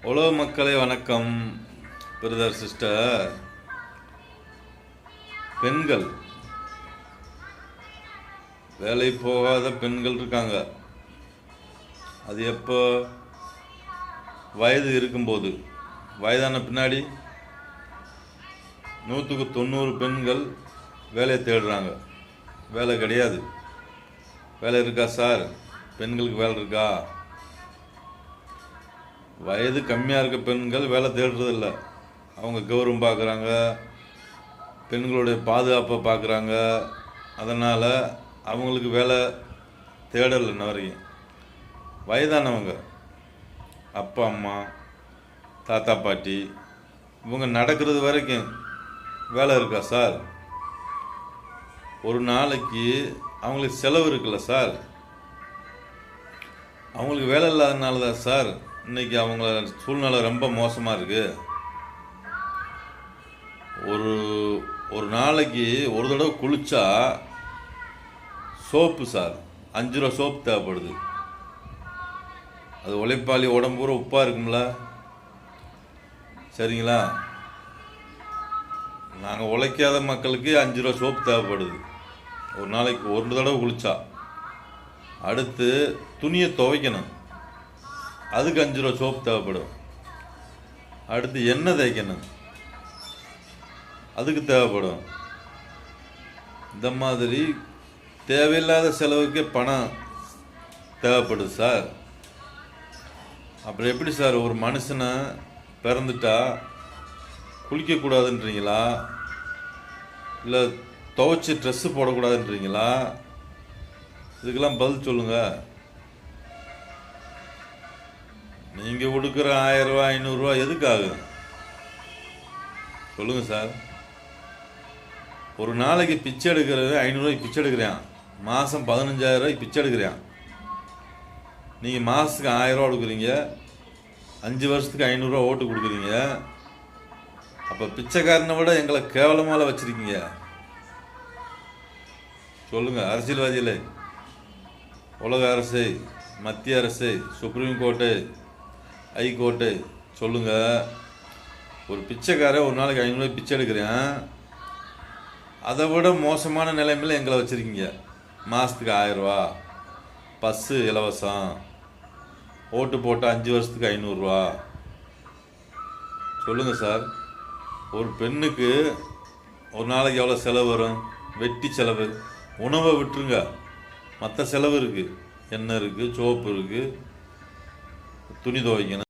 உலக மக்களே வணக்கம். பிரதர் சிஸ்டர், பெண்கள், வேலை போகாத பெண்கள் இருக்காங்க. அது எப்போ? வயது இருக்கும்போது. வயதான பின்னாடி 100க்கு 90 பெண்கள் வேலையை தேடுறாங்க. வேலை கிடையாது. வேலை இருக்கா சார்? பெண்களுக்கு வேலை இருக்கா? வயது கம்மியாக இருக்க பெண்கள் வேலை தேடுறதில்ல. அவங்க கௌரவம் பார்க்குறாங்க, பெண்களுடைய பாதுகாப்பை பார்க்குறாங்க. அதனால் அவங்களுக்கு வேலை தேடலை இன்ன வரைக்கும். வயதானவங்க, அப்பா அம்மா, தாத்தா பாட்டி, இவங்க நடக்கிறது வரைக்கும் வேலை இருக்கா சார்? ஒரு நாளைக்கு அவங்களுக்கு செலவு இருக்குல்ல சார்? அவங்களுக்கு வேலை இல்லாதனால தான் சார் இன்றைக்கி அவங்கள சூழ்நிலை ரொம்ப மோசமாக இருக்குது. ஒரு நாளைக்கு ஒரு தடவை குளித்தா சோப்பு சார் 5 ரூபா சோப்பு தேவைப்படுது. அது உழைப்பாளி உடம்பூர உப்பாக இருக்கும்ல, சரிங்களா? நாங்கள் உழைக்காத மக்களுக்கு 5 ரூபா சோப்பு தேவைப்படுது ஒரு நாளைக்கு ஒரு தடவை குளித்தா. அடுத்து துணியை துவைக்கணும், அதுக்கு 5 ரூபா சோப்பு தேவைப்படும். அடுத்து எண்ணெய் தேய்க்கணும், அதுக்கு தேவைப்படும். இந்த மாதிரி தேவையில்லாத செலவுக்கே பணம் தேவைப்படுது சார். அப்புறம் எப்படி சார் ஒரு மனுஷனை பிறந்துட்டா குளிக்கக்கூடாதுன்றீங்களா, இல்லை துவைச்சி ட்ரெஸ்ஸு போடக்கூடாதுன்றீங்களா? இதுக்கெல்லாம் பதில் சொல்லுங்கள். நீங்கள் கொடுக்குற 1000 ரூபா 500 ரூபா எதுக்கு ஆகும் சொல்லுங்கள் சார்? ஒரு நாளைக்கு பிச்சை எடுக்கிறது 500 ரூபாய்க்கு பிச்சை எடுக்கிறேன், மாதம் 15,000 ரூபாய்க்கு பிச்சை எடுக்கிறேன். நீங்கள் மாதத்துக்கு 1000 ரூபா கொடுக்குறீங்க, 5 வருஷத்துக்கு 500 ரூபா ஓட்டு கொடுக்குறீங்க. அப்போ பிச்சைக்காரனை விட எங்களை கேவலமால வச்சுருக்கீங்க. சொல்லுங்கள் அரசியல்வாதிகளே, உலக அரசு, மத்திய அரசு, சுப்ரீம் கோர்ட்டு, ஹைகோர்ட்டு, சொல்லுங்கள். ஒரு பிச்சைக்காரன் ஒரு நாளைக்கு 500 ரூபாய் பிச்சை எடுக்கிறேன், அதை விட மோசமான நிலைமையில் எங்களை வச்சுருக்கீங்க. மாதத்துக்கு 1000 ரூபா, பஸ்ஸு இலவசம், ஓட்டு போட்டால் 5 வருஷத்துக்கு 500 ரூபா. சொல்லுங்கள் சார், ஒரு பெண்ணுக்கு ஒரு நாளைக்கு எவ்வளோ செலவு வரும்? வெட்டி செலவு, உணவை விட்டுருங்க, மற்ற செலவு இருக்குது. எண்ணெய் இருக்குது, சோப்பு இருக்குது, துணி துவைக்கணும்.